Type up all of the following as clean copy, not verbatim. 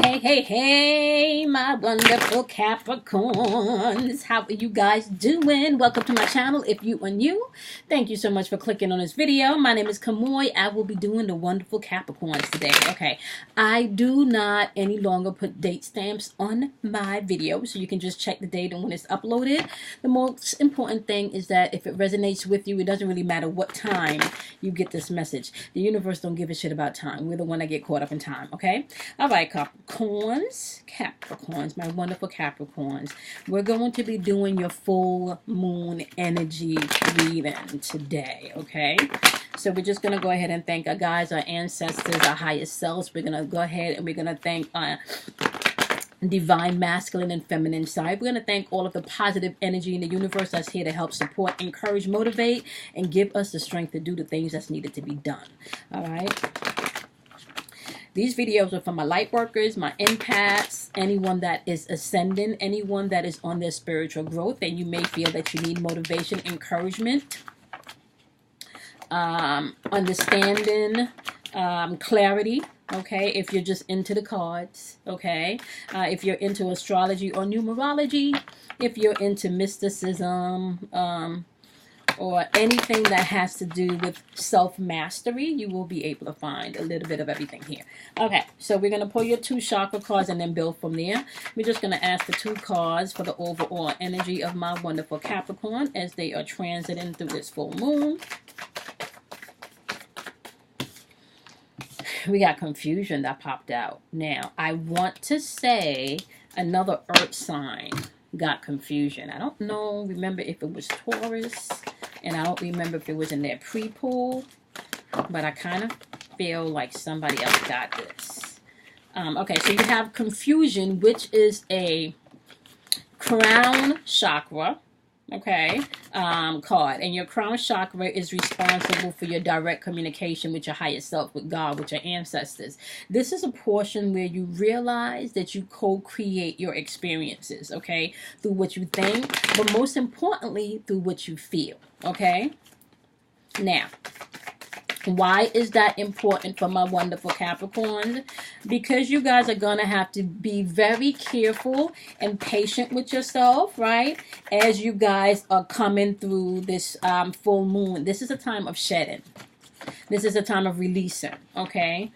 Hey, my wonderful Capricorns. How are you guys doing? Welcome to my channel. If you are new, thank you so much for clicking on this video. My name is Kamoy. I will be doing the wonderful Capricorns today. Okay, I do not any longer put date stamps on my video, so you can just check the date and when it's uploaded. The most important thing is that if it resonates with you, it doesn't really matter what time you get this message. The universe don't give a shit about time. We're the one that get caught up in time, okay? All right, Capricorns, my wonderful Capricorns. We're going to be doing your full moon energy reading today, okay? So we're just going to go ahead and thank our guides, our ancestors, our highest selves. We're going to go ahead and we're going to thank our divine masculine and feminine side. We're going to thank all of the positive energy in the universe that's here to help support, encourage, motivate, and give us the strength to do the things that's needed to be done. All right. These videos are for my light workers, my empaths, anyone that is ascending, anyone that is on their spiritual growth, and you may feel that you need motivation, encouragement, understanding, clarity. Okay, if you're just into the cards, okay, if you're into astrology or numerology, if you're into mysticism, or anything that has to do with self-mastery, you will be able to find a little bit of everything here. Okay, so we're going to pull your 2 chakra cards and then build from there. We're just going to ask the 2 cards for the overall energy of my wonderful Capricorn as they are transiting through this full moon. We got confusion that popped out. Now, I want to say another earth sign got confusion. I don't know, remember if it was Taurus, and I don't remember if it was in their pre-pool, but I kind of feel like somebody else got this. Okay, so you have confusion, which is a crown chakra, okay, card, and your crown chakra is responsible for your direct communication with your higher self, with God, with your ancestors. This is a portion where you realize that you co-create your experiences, okay, through what you think, but most importantly through what you feel. Okay, now why is that important for my wonderful Capricorn? Because you guys are going to have to be very careful and patient with yourself, right? As you guys are coming through this full moon. This is a time of shedding. This is a time of releasing, okay?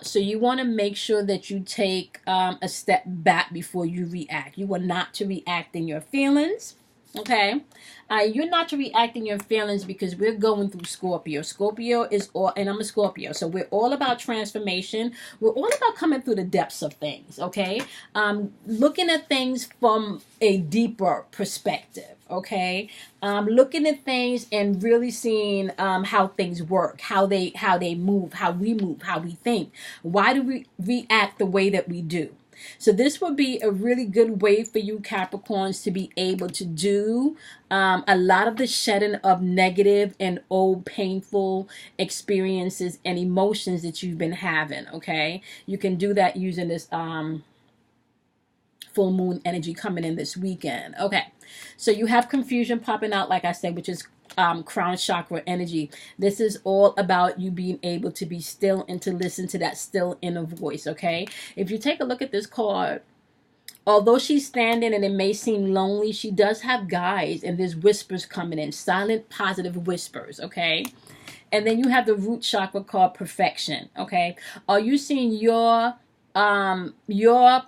So you want to make sure that you take a step back before you react. You are not to react in your feelings. Okay, you're not to react in your feelings because we're going through Scorpio. Scorpio is all, and I'm a Scorpio, so we're all about transformation. We're all about coming through the depths of things. Okay, looking at things from a deeper perspective. Okay, looking at things and really seeing how things work, how they move, how we think. Why do we react the way that we do? So this would be a really good way for you Capricorns to be able to do a lot of the shedding of negative and old painful experiences and emotions that you've been having, okay? You can do that using this full moon energy coming in this weekend. Okay, so you have confusion popping out, like I said, which is crown chakra energy. This is all about you being able to be still and to listen to that still inner voice. Okay, if you take a look at this card, although she's standing and it may seem lonely, she does have guides, and there's whispers coming in, silent positive whispers. Okay, and then you have the root chakra called perfection. Okay, are you seeing your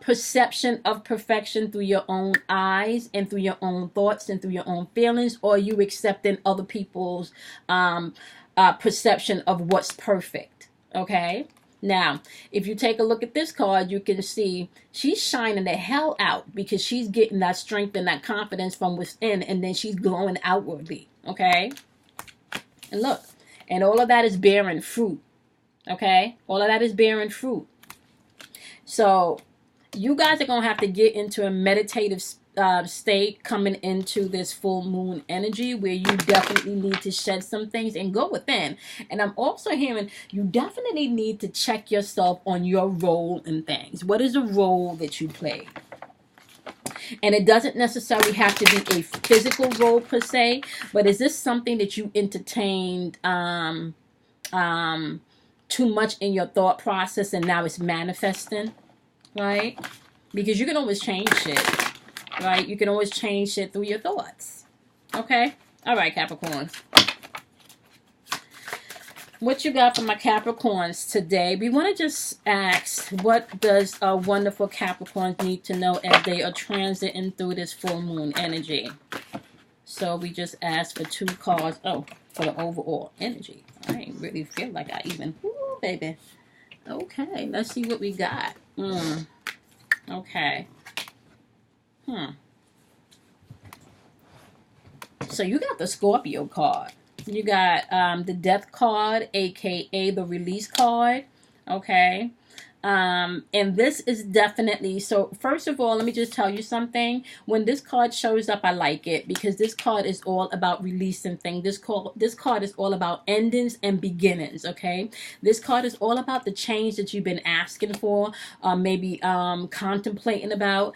perception of perfection through your own eyes and through your own thoughts and through your own feelings, or are you accepting other people's perception of what's perfect? Okay, now if you take a look at this card, you can see she's shining the hell out because she's getting that strength and that confidence from within, and then she's glowing outwardly. Okay, and look, and all of that is bearing fruit. Okay, all of that is bearing fruit. So you guys are going to have to get into a meditative state coming into this full moon energy where you definitely need to shed some things and go within. And I'm also hearing you definitely need to check yourself on your role in things. What is the role that you play? And it doesn't necessarily have to be a physical role per se, but is this something that you entertained too much in your thought process and now it's manifesting, right? Because you can always change shit, right? You can always change shit through your thoughts. Okay? All right, Capricorns. What you got for my Capricorns today? We want to just ask, what does a wonderful Capricorn need to know as they are transiting through this full moon energy? So we just asked for 2 cards. Oh, for the overall energy. I ain't really feel like I even... Ooh, baby. Okay, let's see what we got. Okay. So you got the Scorpio card. You got the Death card, aka the Release card. Okay. And this is definitely, so first of all, let me just tell you something. When this card shows up, I like it because this card is all about releasing things. This card is all about endings and beginnings, okay? This card is all about the change that you've been asking for, maybe contemplating about.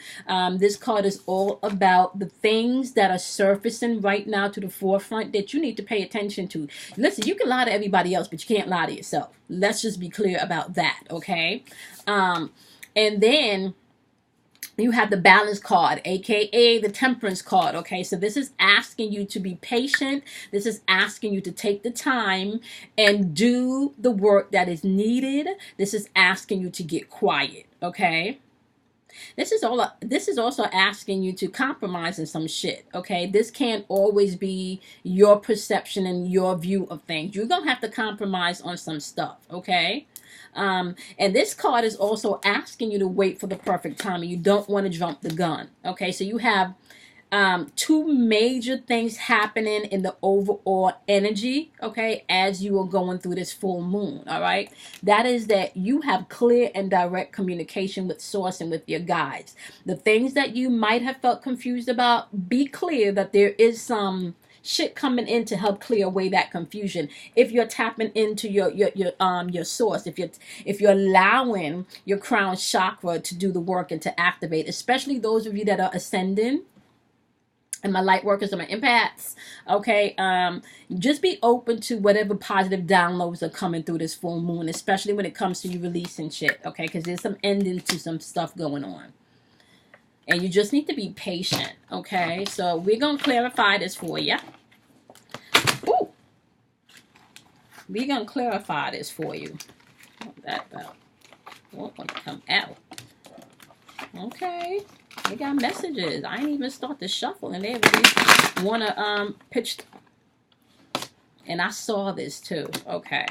This card is all about the things that are surfacing right now to the forefront that you need to pay attention to. Listen, you can lie to everybody else, but you can't lie to yourself. Let's just be clear about that, okay? And then you have the Balance card, aka the Temperance card, okay? So this is asking you to be patient. This is asking you to take the time and do the work that is needed. This is asking you to get quiet, okay? This is also asking you to compromise in some shit, okay? This can't always be your perception and your view of things. You're going to have to compromise on some stuff, okay? And this card is also asking you to wait for the perfect time. You don't want to jump the gun, okay? So you have 2 major things happening in the overall energy, okay, as you are going through this full moon, all right? That is that you have clear and direct communication with source and with your guides. The things that you might have felt confused about, be clear that there is some shit coming in to help clear away that confusion. If you're tapping into your source, if you're allowing your crown chakra to do the work and to activate, especially those of you that are ascending, and my light workers and my empaths, okay, just be open to whatever positive downloads are coming through this full moon, especially when it comes to you releasing shit, okay, because there's some endings to some stuff going on. And you just need to be patient, okay? So we're going to clarify this for you. Ooh. We're going to clarify this for you. That won't want to come out. Okay. They got messages. I ain't even start to shuffle, and they really want to pitch. And I saw this too. Okay.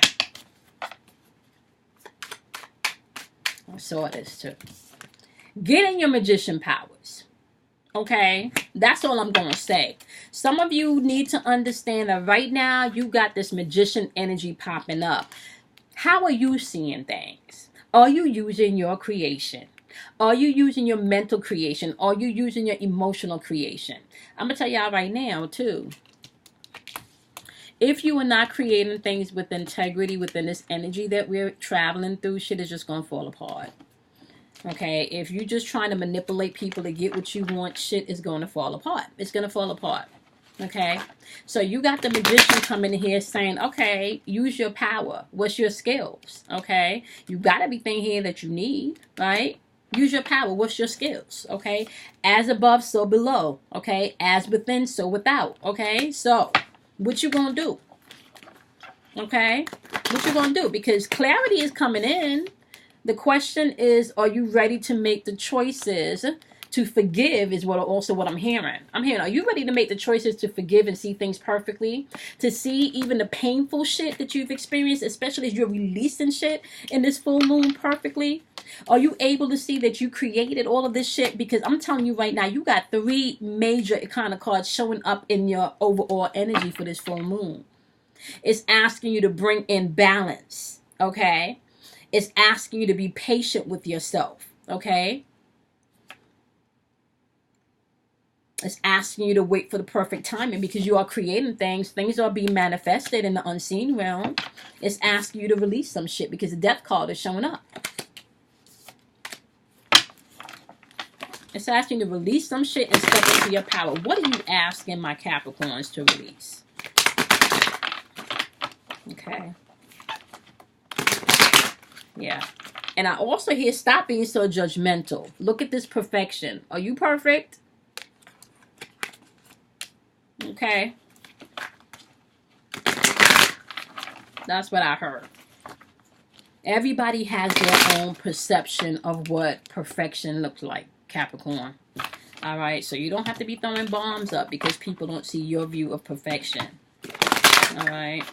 I saw this too. Get in your magician powers. Okay? That's all I'm going to say. Some of you need to understand that right now you got this magician energy popping up. How are you seeing things? Are you using your creation? Are you using your mental creation? Are you using your emotional creation? I'm going to tell y'all right now, too. If you are not creating things with integrity within this energy that we're traveling through, shit is just going to fall apart. Okay? If you're just trying to manipulate people to get what you want, shit is going to fall apart. It's going to fall apart. Okay? So you got the magician coming in here saying, okay, use your power. What's your skills? Okay? You got everything here that you need, right? Use your power. What's your skills? Okay? As above, so below. Okay? As within, so without. Okay? So, what you gonna do? Okay? What you gonna do? Because clarity is coming in. The question is, are you ready to make the choices to forgive is what I'm hearing. I'm hearing, are you ready to make the choices to forgive and see things perfectly? To see even the painful shit that you've experienced, especially as you're releasing shit in this full moon perfectly? Are you able to see that you created all of this shit? Because I'm telling you right now, you got 3 major kind of cards showing up in your overall energy for this full moon. It's asking you to bring in balance, okay? It's asking you to be patient with yourself, okay? It's asking you to wait for the perfect timing because you are creating things. Things are being manifested in the unseen realm. It's asking you to release some shit because the death card is showing up. It's asking you to release some shit and step into your power. What are you asking my Capricorns to release? Okay. Yeah. And I also hear stop being so judgmental. Look at this perfection. Are you perfect? Okay. That's what I heard. Everybody has their own perception of what perfection looks like, Capricorn. All right, so you don't have to be throwing bombs up because people don't see your view of perfection. All right.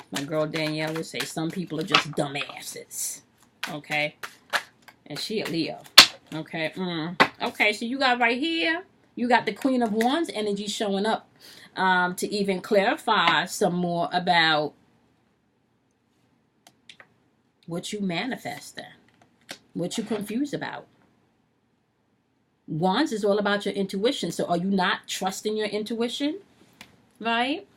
My girl Danielle would say some people are just dumbasses. Okay. And she a Leo. Okay. Okay, so you got right here, you got the Queen of Wands energy showing up to even clarify some more about what you manifesting, what you confused about. Wands is all about your intuition. So are you not trusting your intuition? Right?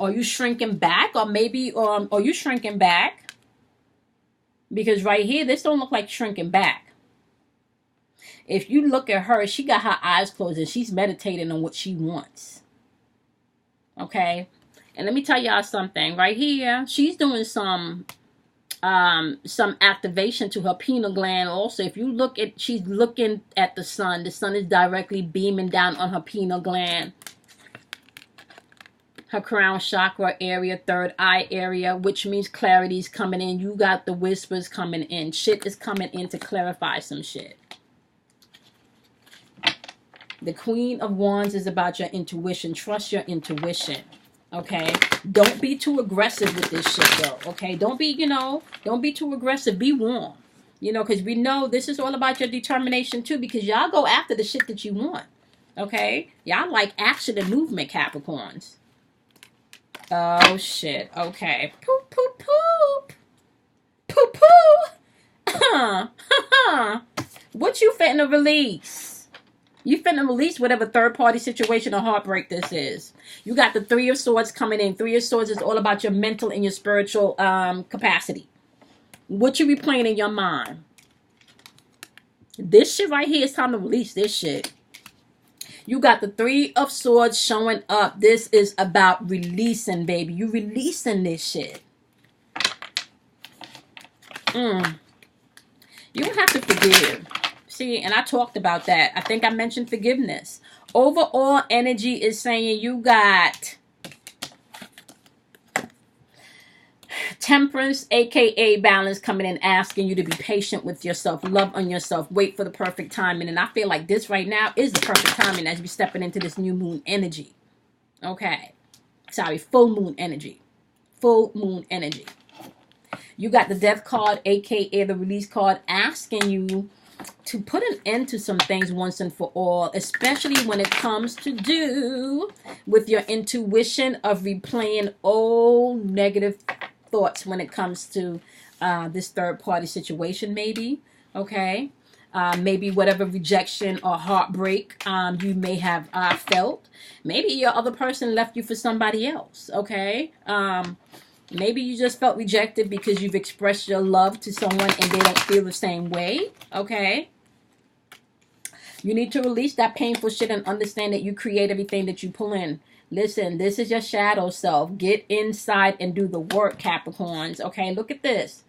Are you shrinking back? Or maybe are you shrinking back? Because right here, this don't look like shrinking back. If you look at her, she got her eyes closed and she's meditating on what she wants. Okay? And let me tell y'all something. Right here, she's doing some activation to her pineal gland also. If you look at, she's looking at the sun. The sun is directly beaming down on her pineal gland. Her crown chakra area, third eye area, which means clarity is coming in. You got the whispers coming in. Shit is coming in to clarify some shit. The Queen of Wands is about your intuition. Trust your intuition. Okay? Don't be too aggressive with this shit, though. Okay? Don't be, don't be too aggressive. Be warm. Because we know this is all about your determination, too, because y'all go after the shit that you want. Okay? Y'all like action and movement, Capricorns. Oh, shit. Okay. Poop, poop, poop. Poop, poop. What you finna release? You finna release whatever third-party situation or heartbreak this is. You got the Three of Swords coming in. Three of Swords is all about your mental and your spiritual capacity. What you be playing in your mind? This shit right here, it's time to release this shit. You got the Three of Swords showing up. This is about releasing, baby. You releasing this shit. You don't have to forgive. See, and I talked about that. I think I mentioned forgiveness. Overall energy is saying you got Temperance, aka balance, coming in asking you to be patient with yourself, love on yourself, wait for the perfect timing. And I feel like this right now is the perfect timing as we stepping into this new moon energy. Okay. Sorry, full moon energy. Full moon energy. You got the Death card, aka the release card, asking you to put an end to some things once and for all, especially when it comes to do with your intuition of replaying old negative thoughts when it comes to this third-party situation, maybe. Okay. Maybe whatever rejection or heartbreak you may have felt. Maybe your other person left you for somebody else. Okay. Maybe you just felt rejected because you've expressed your love to someone and they don't feel the same way. Okay. You need to release that painful shit and understand that you create everything that you pull in. Listen, this is your shadow self. Get inside and do the work, Capricorns. Okay, look at this.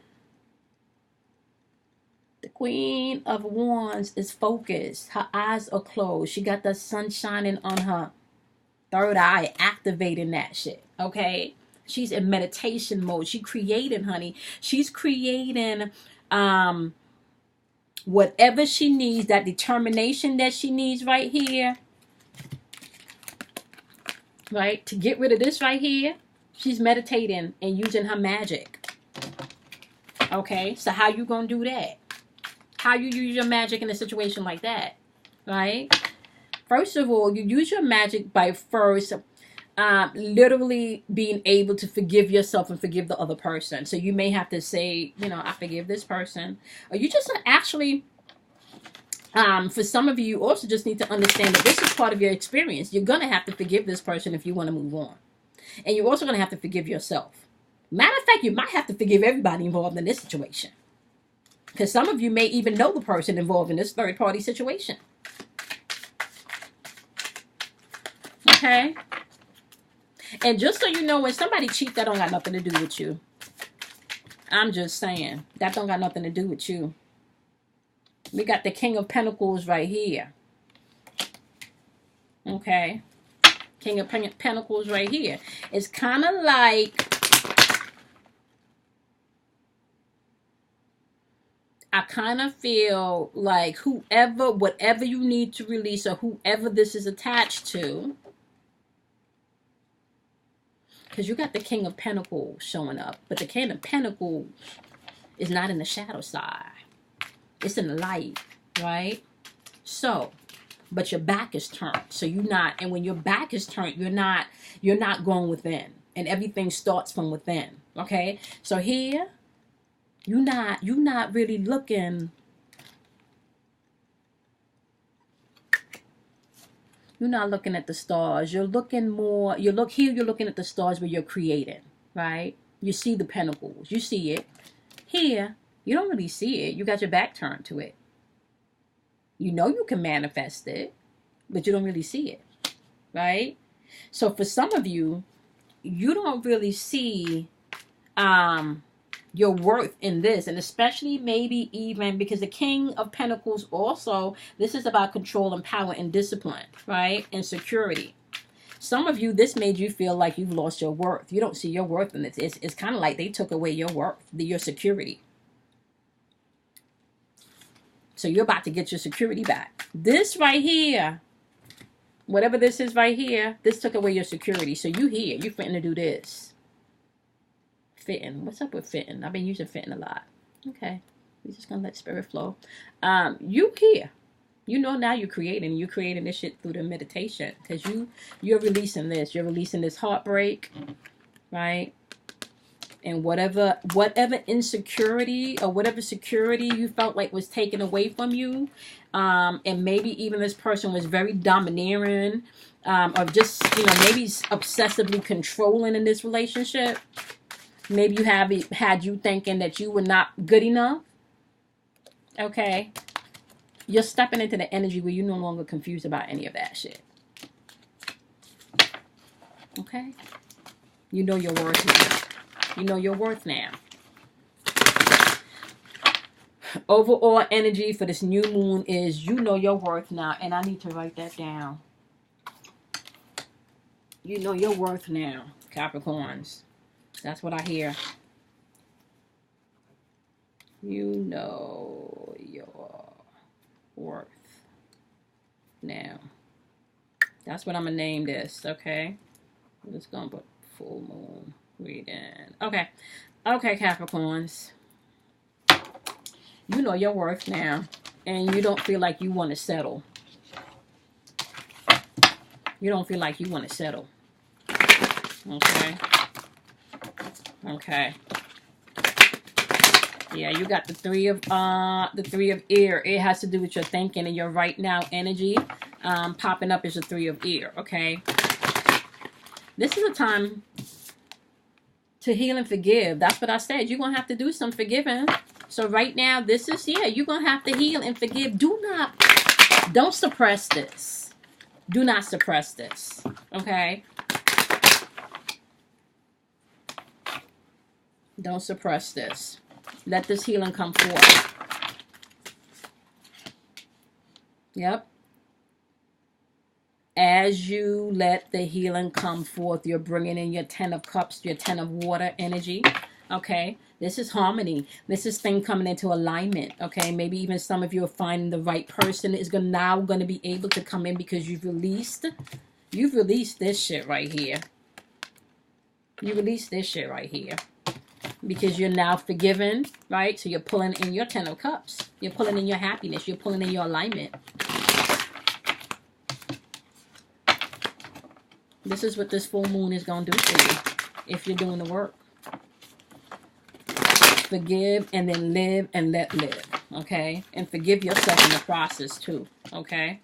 The Queen of Wands is focused. Her eyes are closed. She got the sun shining on her third eye, activating that shit. Okay? She's in meditation mode. She's creating, honey. She's creating whatever she needs, that determination that she needs right here. Right? To get rid of this right here, she's meditating and using her magic. Okay? So how you gonna do that? How you use your magic in a situation like that? Right? First of all, you use your magic by first literally being able to forgive yourself and forgive the other person. So you may have to say, I forgive this person. Or you just actually... for some of you also just need to understand that this is part of your experience. You're going to have to forgive this person if you want to move on. And you're also going to have to forgive yourself. Matter of fact, you might have to forgive everybody involved in this situation. Because some of you may even know the person involved in this third-party situation. Okay? And just so you know, when somebody cheats, that don't got nothing to do with you. I'm just saying. That don't got nothing to do with you. We got the King of Pentacles right here. Okay. King of Pentacles right here. It's kind of like, I kind of feel like whatever you need to release, or whoever this is attached to, because you got the King of Pentacles showing up, but the King of Pentacles is not in the shadow side. It's in the light, right? So, but your back is turned. So you're not, and when your back is turned, you're not going within. And everything starts from within. Okay? So here, you're not really looking. You're not looking at the stars. You're looking more, you're looking at the stars where you're creating, right? You see the pentacles. You see it. Here, you don't really see it. You got your back turned to it. You know you can manifest it, but you don't really see it, right? So for some of you, you don't really see your worth in this, and especially maybe even because the King of Pentacles also, this is about control and power and discipline, right? And security. Some of you, this made you feel like you've lost your worth. You don't see your worth in this. It's kind of like they took away your worth, your security. So you're about to get your security back. This right here, whatever this is right here, this took away your security. So you here, you fitting to do this. Fitting. What's up with fitting? I've been using fitting a lot. Okay. We're just going to let spirit flow. You here. You know now you're creating. You're creating this shit through the meditation. Because you're releasing this. You're releasing this heartbreak. Right? And whatever insecurity or whatever security you felt like was taken away from you, and maybe even this person was very domineering, or just, maybe obsessively controlling in this relationship. Maybe had you thinking that you were not good enough. Okay, you're stepping into the energy where you're no longer confused about any of that shit. Okay, you know your worth now. You know your worth now. Overall energy for this new moon is you know your worth now. And I need to write that down. You know your worth now, Capricorns. That's what I hear. You know your worth now. That's what I'm going to name this, okay? I'm just going to put full moon. Reading. Okay. Okay, Capricorns. You know your worth now. And you don't feel like you want to settle. You don't feel like you want to settle. Okay. Okay. Yeah, you got the three of air. It has to do with your thinking and your right now energy. Popping up is the 3 of air. Okay. This is a time to heal and forgive. That's what I said. You're going to have to do some forgiving. So right now, this is, you're going to have to heal and forgive. Don't suppress this. Do not suppress this. Okay? Don't suppress this. Let this healing come forth. Yep. As you let the healing come forth, you're bringing in your 10 of cups, your 10 of water energy. Okay. This is harmony. This is thing coming into alignment. Okay. Maybe even some of you are finding the right person is now going to be able to come in because you've released this shit right here. You released this shit right here. Because you're now forgiven, right? So you're pulling in your 10 of cups. You're pulling in your happiness. You're pulling in your alignment. This is what this full moon is going to do for you if you're doing the work. Forgive and then live and let live, okay? And forgive yourself in the process too, okay?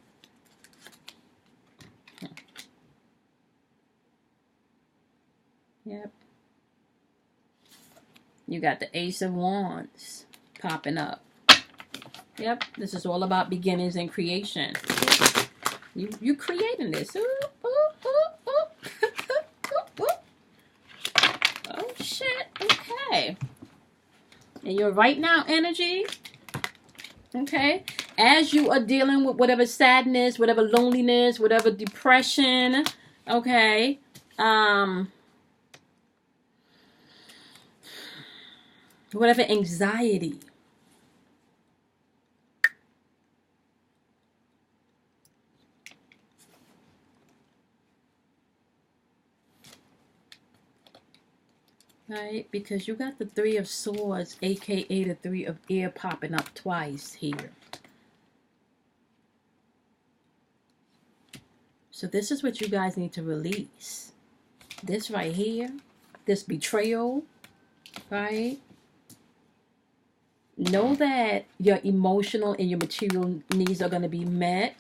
Yep. You got the Ace of Wands popping up. Yep, this is all about beginnings and creation. You creating this. Ooh, ooh, ooh, ooh. Okay. And your right now energy, okay, as you are dealing with whatever sadness, whatever loneliness, whatever depression, okay, whatever anxiety, right? Because you got the Three of Swords, aka the Three of Air, popping up twice here. So this is what you guys need to release. This right here, this betrayal, right? Know that your emotional and your material needs are going to be met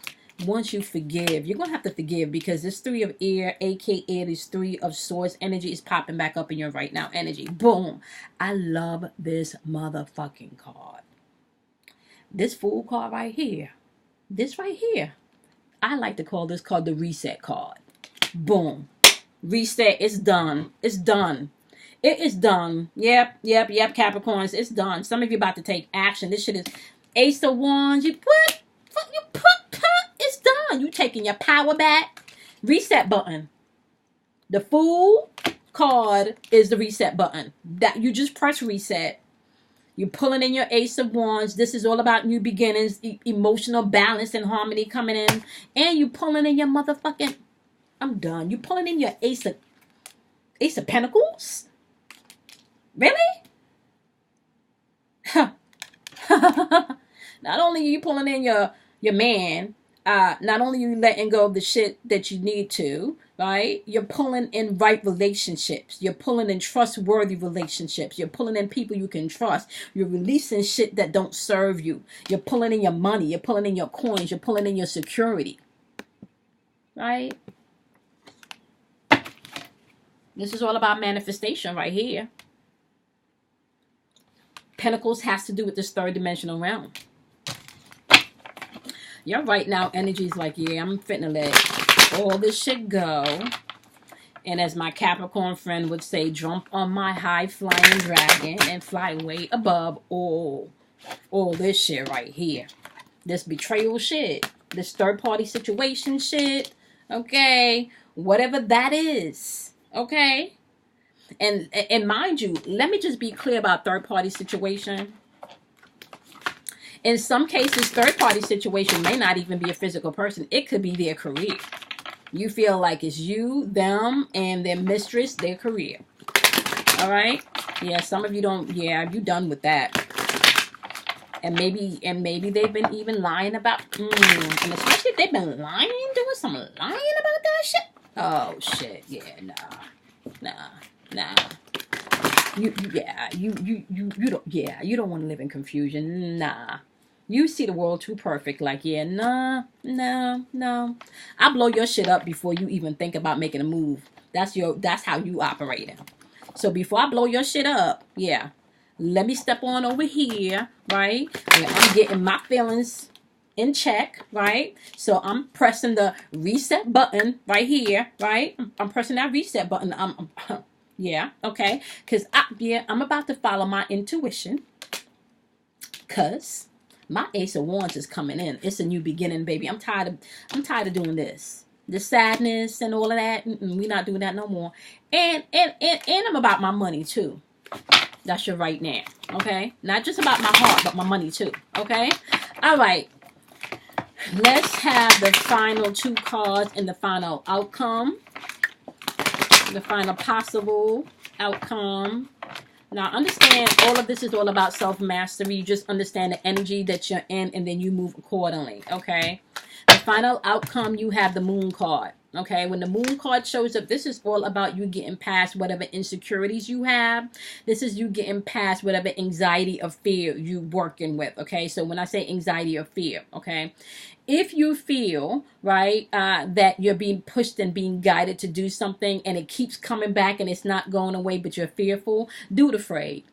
once you forgive. You're going to have to forgive, because this Three of Air, aka this Three of Swords energy, is popping back up in your right now energy. Boom. I love this motherfucking card. This Fool card right here. This right here. I like to call this card the Reset card. Boom. Reset. It's done. It's done. It is done. Yep, Capricorns. It's done. Some of you about to take action. This shit is Ace of Wands. You put. It's done. You taking your power back. Reset button. The Fool card is the reset button. That you just press reset. You're pulling in your Ace of Wands. This is all about new beginnings, emotional balance and harmony coming in. And you pulling in your motherfucking... I'm done. You pulling in your Ace of Pentacles? Really? Not only are you pulling in your man, not only are you letting go of the shit that you need to, right? You're pulling in right relationships. You're pulling in trustworthy relationships. You're pulling in people you can trust. You're releasing shit that don't serve you. You're pulling in your money. You're pulling in your coins. You're pulling in your security. Right? This is all about manifestation right here. Pentacles has to do with this third dimensional realm. Your right now energy is like, yeah, I'm finna let all this shit go. And as my Capricorn friend would say, jump on my high flying dragon and fly way above all this shit right here. This betrayal shit. This third party situation shit. Okay. Whatever that is. Okay. And mind you, let me just be clear about third party situation. In some cases, third party situation may not even be a physical person. It could be their career. You feel like it's you, them, and their mistress, their career. All right? Yeah, some of you don't, yeah, you done with that. And maybe they've been even lying about, and especially if they've been lying, doing some lying about that shit. Oh, shit, yeah, nah. You don't want to live in confusion. Nah. You see the world too perfect. Like, yeah, no. I blow your shit up before you even think about making a move. That's how you operate. So before I blow your shit up, yeah, let me step on over here, right? Where I'm getting my feelings in check, right? So I'm pressing the reset button right here, right? I'm pressing that reset button. Yeah, okay. Because I'm about to follow my intuition. Because my Ace of Wands is coming in. It's a new beginning, baby. I'm tired of doing this. The sadness and all of that. We're not doing that no more. And I'm about my money too. That's your right now. Okay? Not just about my heart, but my money too. Okay? All right. Let's have the final two cards and the final outcome. The final possible outcome. Now, understand all of this is all about self-mastery. You just understand the energy that you're in, and then you move accordingly, okay? The final outcome, you have the Moon card, okay? When the Moon card shows up, this is all about you getting past whatever insecurities you have. This is you getting past whatever anxiety or fear you're working with, okay? So when I say anxiety or fear, okay? If you feel, right, that you're being pushed and being guided to do something and it keeps coming back and it's not going away, but you're fearful, do it afraid,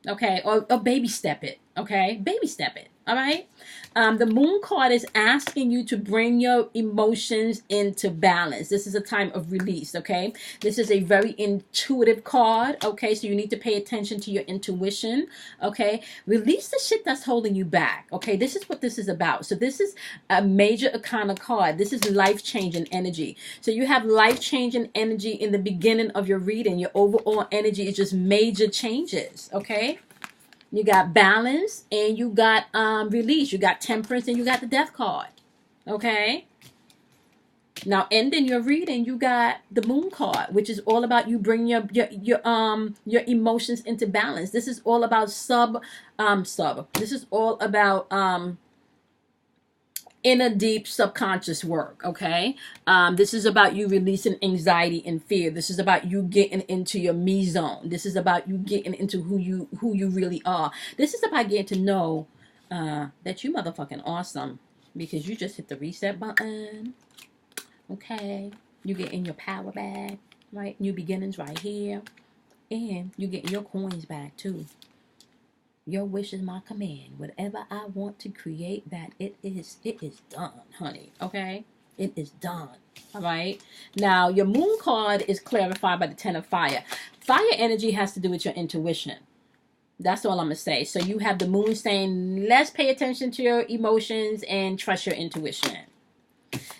okay? Or baby step it, okay? Baby step it, All right. The moon card is asking you to bring your emotions into balance. This is a time of release. Okay. This is a very intuitive card. Okay. So you need to pay attention to your intuition. Okay. Release the shit that's holding you back. Okay. This is what this is about. So this is a major arcana card. This is life-changing energy. So you have life-changing energy in the beginning of your reading. Your overall energy is just major changes. Okay. You got balance and you got release. You got temperance and you got the death card. Okay. Now ending your reading, you got the moon card, which is all about you bringing your emotions into balance. This is all about This is all about inner deep subconscious work. Okay. This is about you releasing anxiety and fear. This is about you getting into your me zone. This is about you getting into who you really are. This is about getting to know that you motherfucking awesome, because you just hit the reset button. Okay. You get in your power bag, right? New beginnings right here. And you get your coins back too. Your wish is my command. Whatever I want to create, that it is done, honey. Okay? It is done. All right? Now, your moon card is clarified by the 10 of fire. Fire energy has to do with your intuition. That's all I'm going to say. So you have the moon saying, let's pay attention to your emotions and trust your intuition.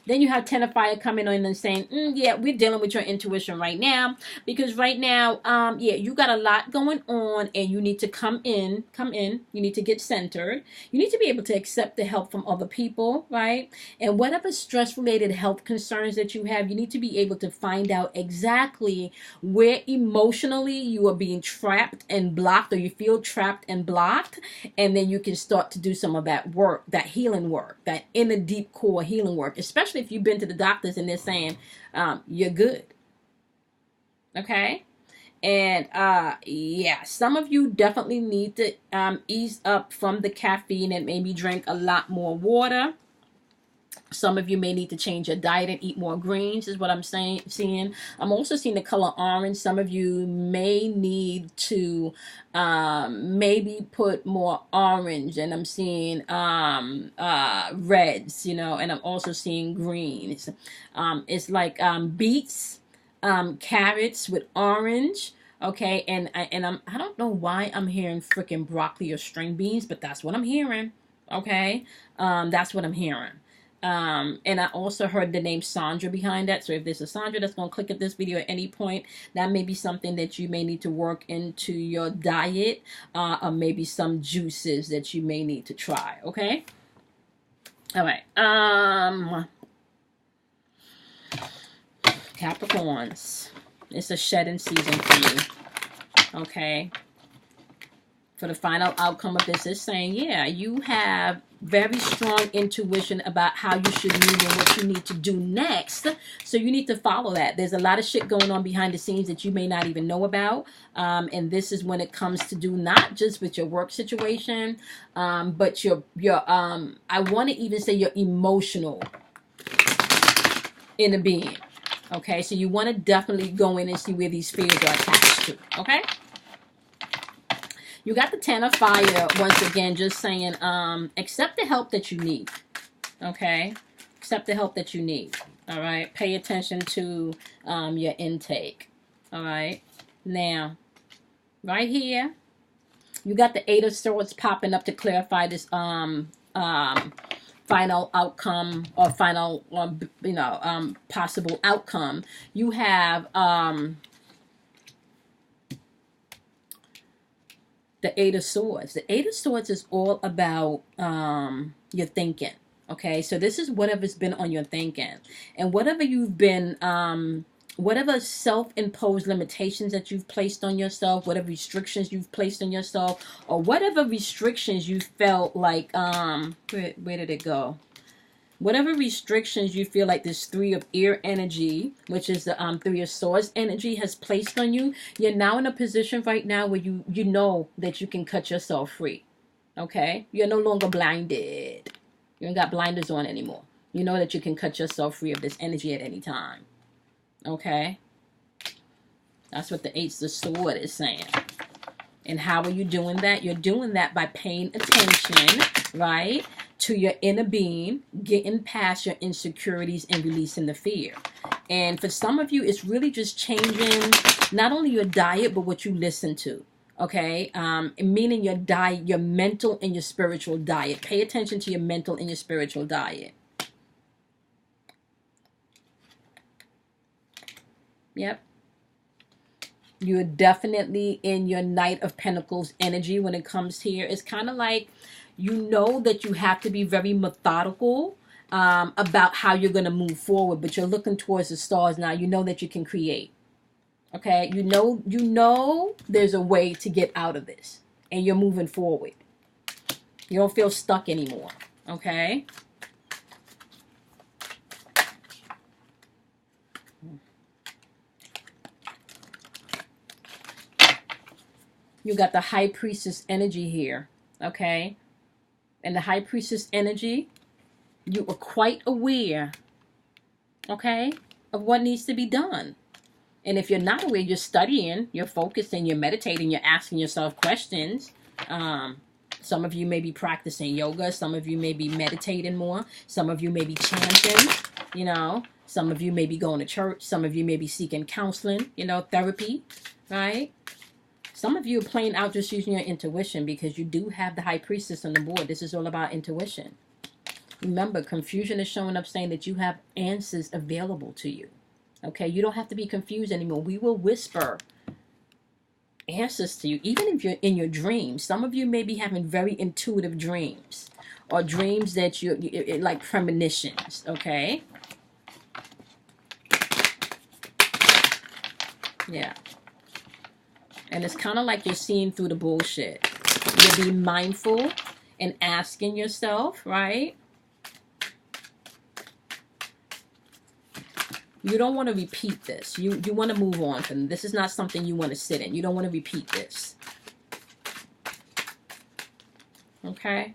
Then you have 10 of fire coming in and saying, yeah, we're dealing with your intuition right now. Because right now, yeah, you got a lot going on and you need to come in. You need to get centered. You need to be able to accept the help from other people, right? And whatever stress-related health concerns that you have, you need to be able to find out exactly where emotionally you are being trapped and blocked, or you feel trapped and blocked. And then you can start to do some of that work, that healing work, that inner deep core healing work, especially if you've been to the doctors and they're saying you're good. Okay. And yeah, some of you definitely need to ease up from the caffeine and maybe drink a lot more water. Some of you may need to change your diet and eat more greens, is what I'm seeing. I'm also seeing the color orange. Some of you may need to maybe put more orange, and I'm seeing reds, you know, and I'm also seeing greens. It's like beets, carrots with orange. Okay, and I don't know why I'm hearing freaking broccoli or string beans, but that's what I'm hearing. Okay, that's what I'm hearing. And I also heard the name Sandra behind that. So if there's a Sandra that's going to click at this video at any point, that may be something that you may need to work into your diet, or maybe some juices that you may need to try. Okay. All right. Capricorns, it's a shedding season for you. Okay. For the final outcome of this is saying, yeah, you have very strong intuition about how you should move and what you need to do next. So you need to follow that. There's a lot of shit going on behind the scenes that you may not even know about. And this is when it comes to do not just with your work situation, but your I want to even say your emotional inner being. Okay, so you want to definitely go in and see where these fears are attached to. Okay. You got the 10 of fire, once again, just saying, accept the help that you need, okay? Accept the help that you need, all right? Pay attention to your intake, all right? Now, right here, you got the 8 of swords popping up to clarify this final outcome or final, possible outcome. You have... the 8 of swords. The 8 of swords is all about your thinking. Okay, so this is whatever's been on your thinking, and whatever you've been, whatever self-imposed limitations that you've placed on yourself, whatever restrictions you've placed on yourself, or whatever restrictions you felt like, where did it go? Whatever restrictions you feel like this 3 of ear energy, which is the 3 of swords energy, has placed on you, you're now in a position right now where you know that you can cut yourself free. Okay? You're no longer blinded. You ain't got blinders on anymore. You know that you can cut yourself free of this energy at any time. Okay? That's what the 8 of swords is saying. And how are you doing that? You're doing that by paying attention, right, to your inner being, getting past your insecurities and releasing the fear. And for some of you, it's really just changing not only your diet, but what you listen to. Okay, meaning your diet, your mental and your spiritual diet. Pay attention to your mental and your spiritual diet. Yep. You're definitely in your Knight of Pentacles energy when it comes here. It's kind of like you know that you have to be very methodical about how you're going to move forward, but you're looking towards the stars now. You know that you can create. Okay, you know there's a way to get out of this, and you're moving forward. You don't feel stuck anymore. Okay. You got the High Priestess energy here. Okay, and the High Priestess energy, you are quite aware, okay, of what needs to be done. And if you're not aware, you're studying, you're focusing, you're meditating, you're asking yourself questions. Some of you may be practicing yoga. Some of you may be meditating more. Some of you may be chanting, you know. Some of you may be going to church. Some of you may be seeking counseling, you know, therapy, right? Some of you are playing out just using your intuition because you do have the High Priestess on the board. This is all about intuition. Remember, confusion is showing up saying that you have answers available to you. Okay, you don't have to be confused anymore. We will whisper answers to you, even if you're in your dreams. Some of you may be having very intuitive dreams, or dreams that you like premonitions. Okay, yeah, and it's kind of like you're seeing through the bullshit. You'll be mindful and asking yourself, right? You don't want to repeat this. You want to move on from this. Is not something you want to sit in. You don't want to repeat this. Okay?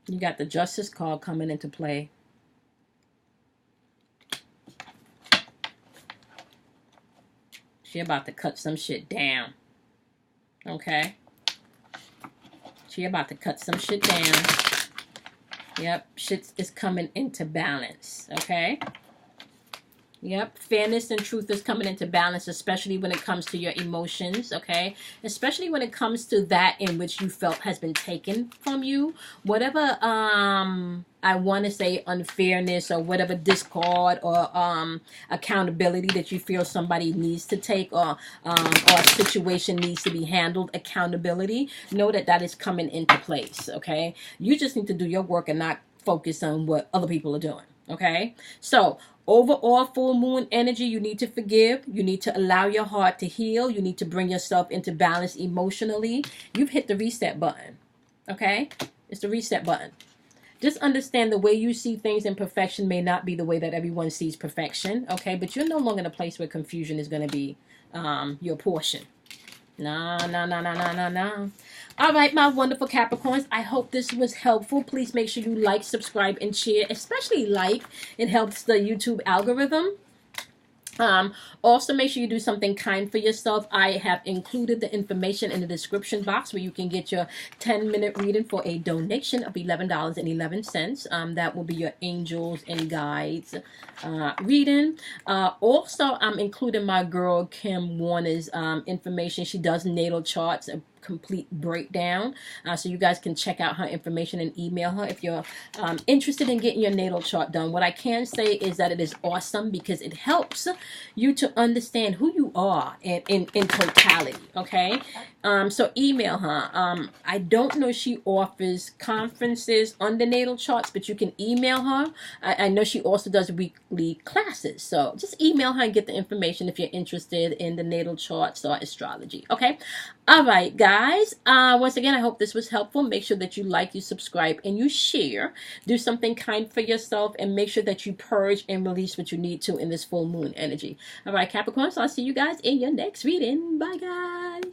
You got the Justice card coming into play. She about to cut some shit down. Okay? She about to cut some shit down. Yep, shit is coming into balance. Okay? Yep, fairness and truth is coming into balance, especially when it comes to your emotions, okay? Especially when it comes to that in which you felt has been taken from you. Whatever, I want to say unfairness or whatever discord or accountability that you feel somebody needs to take or a situation needs to be handled, accountability, know that that is coming into place, okay? You just need to do your work and not focus on what other people are doing, okay? So, overall full moon energy, you need to forgive. You need to allow your heart to heal. You need to bring yourself into balance emotionally. You've hit the reset button. Okay? It's the reset button. Just understand the way you see things in perfection may not be the way that everyone sees perfection. Okay? But you're no longer in a place where confusion is going to be your portion. No. All right, my wonderful Capricorns, I hope this was helpful. Please make sure you like, subscribe, and share. Especially like. It helps the YouTube algorithm. Also, make sure you do something kind for yourself. I have included the information in the description box where you can get your 10-minute reading for a donation of $11.11. That will be your angels and guides reading. Also, I'm including my girl Kim Warner's information. She does natal charts, a complete breakdown, so you guys can check out her information and email her if you're interested in getting your natal chart done. What I can say is that it is awesome because it helps you to understand who you are in totality, okay? So email her. I don't know if she offers conferences on the natal charts, but you can email her. I know she also does weekly classes, so just email her and get the information if you're interested in the natal charts or astrology, okay? All right, guys. Once again, I hope this was helpful. Make sure that you like, you subscribe, and you share. Do something kind for yourself, and make sure that you purge and release what you need to in this full moon energy. All right, Capricorn, so I'll see you guys in your next reading. Bye, guys.